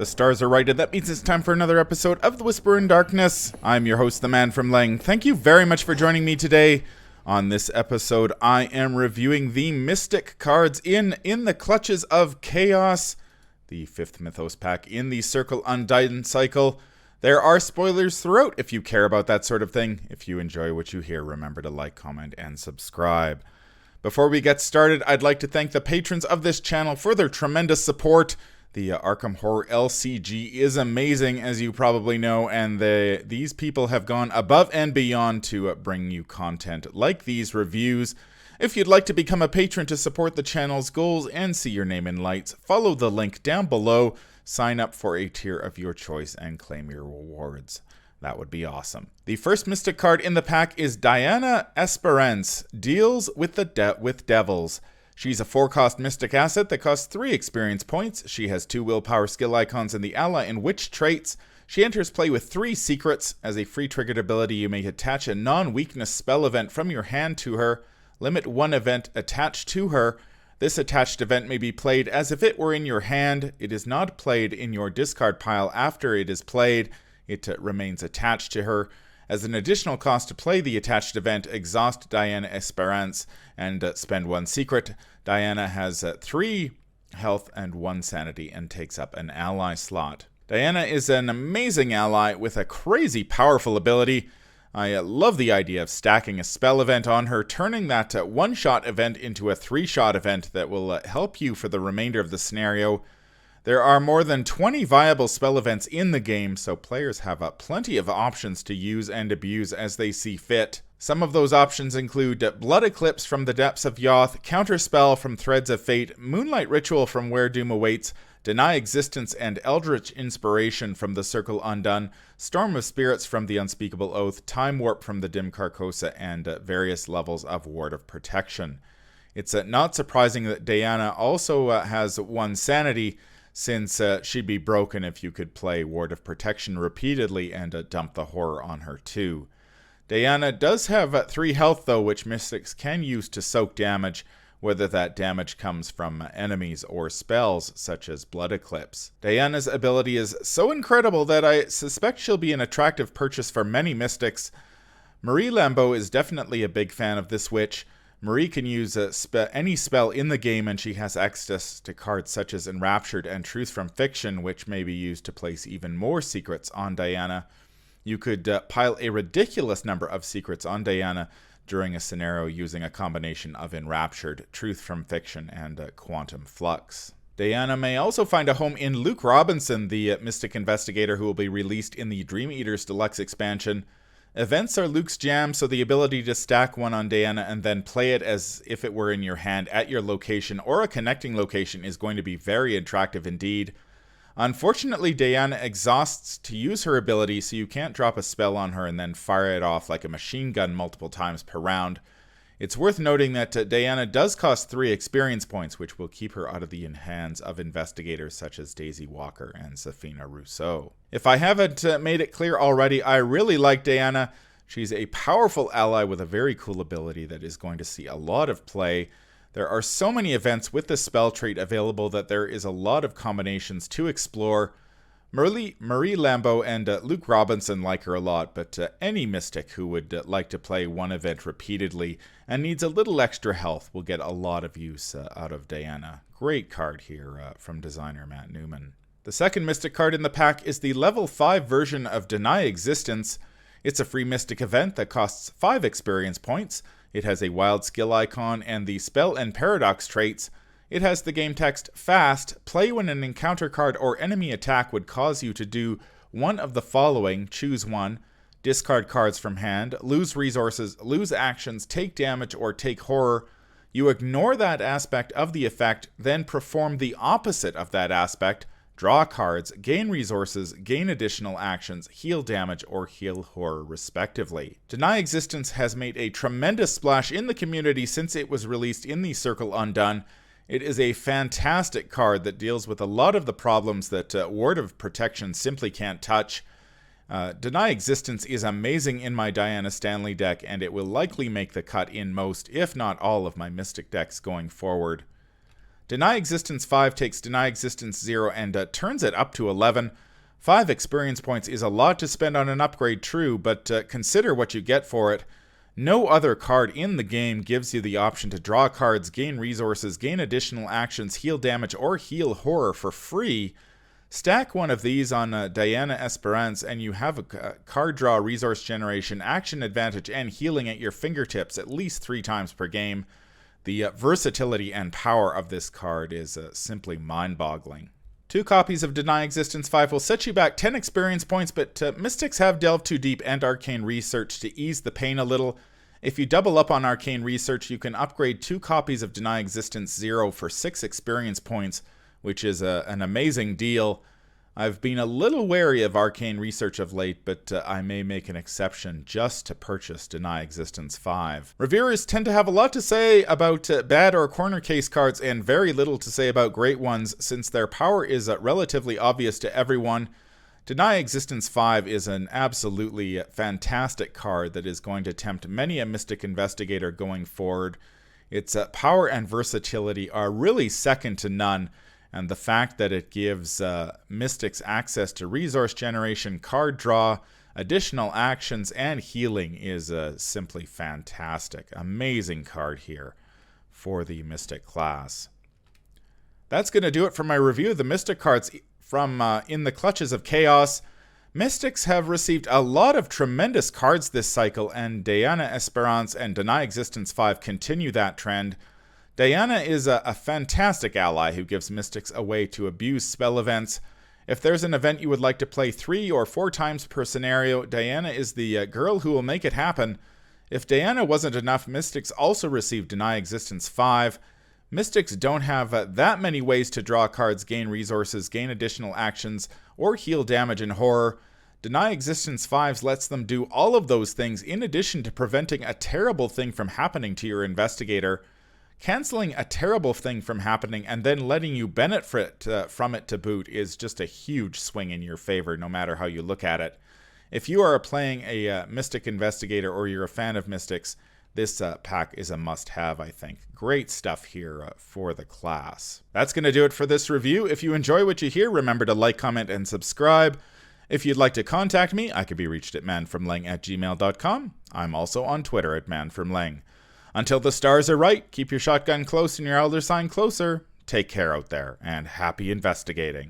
The stars are right, and that means it's time for another episode of The Whisper in Darkness. I'm your host, the Man from Leng. Thank you very much for joining me today. On this episode, I am reviewing the Mystic cards in the Clutches of Chaos, the 5th Mythos pack in the Circle Undone cycle. There are spoilers throughout if you care about that sort of thing. If you enjoy what you hear, remember to like, comment, and subscribe. Before we get started, I'd like to thank the patrons of this channel for their tremendous support. The Arkham Horror LCG is amazing, as you probably know, and these people have gone above and beyond to bring you content like these reviews. If you'd like to become a patron to support the channel's goals and see your name in lights, follow the link down below, sign up for a tier of your choice, and claim your rewards. That would be awesome. The first Mystic card in the pack is Diana Esperance, deals with devils. She's a 4-cost Mystic asset that costs 3 experience points. She has 2 willpower skill icons in the ally and witch traits. She enters play with 3 secrets. As a free triggered ability, you may attach a non-weakness spell event from your hand to her. Limit 1 event attached to her. This attached event may be played as if it were in your hand. It is not played in your discard pile after it is played. It remains attached to her. As an additional cost to play the attached event, exhaust Diana Esperance and spend 1 secret. Diana has 3 health and 1 sanity and takes up an ally slot. Diana is an amazing ally with a crazy powerful ability. I love the idea of stacking a spell event on her, turning that 1-shot event into a 3-shot event that will help you for the remainder of the scenario. There are more than 20 viable spell events in the game, so players have plenty of options to use and abuse as they see fit. Some of those options include Blood Eclipse from the Depths of Yoth, Counterspell from Threads of Fate, Moonlight Ritual from Where Doom Awaits, Deny Existence and Eldritch Inspiration from the Circle Undone, Storm of Spirits from the Unspeakable Oath, Time Warp from the Dim Carcosa, and various levels of Ward of Protection. It's not surprising that Diana also has 1 sanity, since she'd be broken if you could play Ward of Protection repeatedly and dump the horror on her too. Diana does have 3 health though, which Mystics can use to soak damage, whether that damage comes from enemies or spells such as Blood Eclipse. Diana's ability is so incredible that I suspect she'll be an attractive purchase for many Mystics. Marie Lambeau is definitely a big fan of this witch. Marie can use any spell in the game, and she has access to cards such as Enraptured and Truth from Fiction, which may be used to place even more secrets on Diana. You could pile a ridiculous number of secrets on Diana during a scenario using a combination of Enraptured, Truth from Fiction, and Quantum Flux. Diana may also find a home in Luke Robinson, the Mystic Investigator who will be released in the Dream Eaters Deluxe expansion. Events are Luke's jam, so the ability to stack one on Diana and then play it as if it were in your hand at your location or a connecting location is going to be very attractive indeed. Unfortunately, Diana exhausts to use her ability, so you can't drop a spell on her and then fire it off like a machine gun multiple times per round. It's worth noting that Diana does cost 3 experience points, which will keep her out of the hands of investigators such as Daisy Walker and Safina Rousseau. If I haven't made it clear already, I really like Diana. She's a powerful ally with a very cool ability that is going to see a lot of play. There are so many events with the spell trait available that there is a lot of combinations to explore. Marie Lambeau and Luke Robinson like her a lot, but any Mystic who would like to play one event repeatedly and needs a little extra health will get a lot of use out of Diana. Great card here from designer Matt Newman. The second Mystic card in the pack is the level 5 version of Deny Existence. It's a free Mystic event that costs 5 experience points. It has a wild skill icon and the spell and paradox traits. It has the game text, Fast, play when an encounter card or enemy attack would cause you to do one of the following, choose one, discard cards from hand, lose resources, lose actions, take damage, or take horror. You ignore that aspect of the effect, then perform the opposite of that aspect, draw cards, gain resources, gain additional actions, heal damage, or heal horror respectively. Deny Existence has made a tremendous splash in the community since it was released in the Circle Undone. It is a fantastic card that deals with a lot of the problems that Ward of Protection simply can't touch. Deny Existence is amazing in my Diana Stanley deck, and it will likely make the cut in most, if not all, of my Mystic decks going forward. Deny Existence 5 takes Deny Existence 0 and turns it up to 11. 5 experience points is a lot to spend on an upgrade, true, but consider what you get for it. No other card in the game gives you the option to draw cards, gain resources, gain additional actions, heal damage, or heal horror for free. Stack one of these on Diana Esperance and you have a card draw, resource generation, action advantage, and healing at your fingertips at least 3 times per game. The versatility and power of this card is simply mind-boggling. 2 copies of Deny Existence 5 will set you back 10 experience points, but Mystics have delved too deep and Arcane Research to ease the pain a little. If you double up on Arcane Research, you can upgrade 2 copies of Deny Existence 0 for 6 experience points, which is an amazing deal. I've been a little wary of Arcane Research of late, but I may make an exception just to purchase Deny Existence 5. Reviewers tend to have a lot to say about bad or corner case cards and very little to say about great ones, since their power is relatively obvious to everyone. Deny Existence 5 is an absolutely fantastic card that is going to tempt many a Mystic Investigator going forward. Its power and versatility are really second to none, and the fact that it gives Mystics access to resource generation, card draw, additional actions, and healing is simply fantastic. Amazing card here for the Mystic class. That's going to do it for my review of the Mystic cards from In the Clutches of Chaos. Mystics have received a lot of tremendous cards this cycle, and Diana Esperance and Deny Existence 5 continue that trend. Diana is a fantastic ally who gives Mystics a way to abuse spell events. If there's an event you would like to play 3 or 4 times per scenario, Diana is the girl who will make it happen. If Diana wasn't enough, Mystics also receive Deny Existence 5. Mystics don't have that many ways to draw cards, gain resources, gain additional actions, or heal damage and horror. Deny Existence 5 lets them do all of those things in addition to preventing a terrible thing from happening to your investigator. Canceling a terrible thing from happening and then letting you benefit from it to boot is just a huge swing in your favor, no matter how you look at it. If you are playing a Mystic Investigator or you're a fan of Mystics, this pack is a must-have, I think. Great stuff here for the class. That's going to do it for this review. If you enjoy what you hear, remember to like, comment, and subscribe. If you'd like to contact me, I can be reached at manfromleng@gmail.com. I'm also on Twitter at manfromleng. Until the stars are right, keep your shotgun close and your elder sign closer. Take care out there, and happy investigating.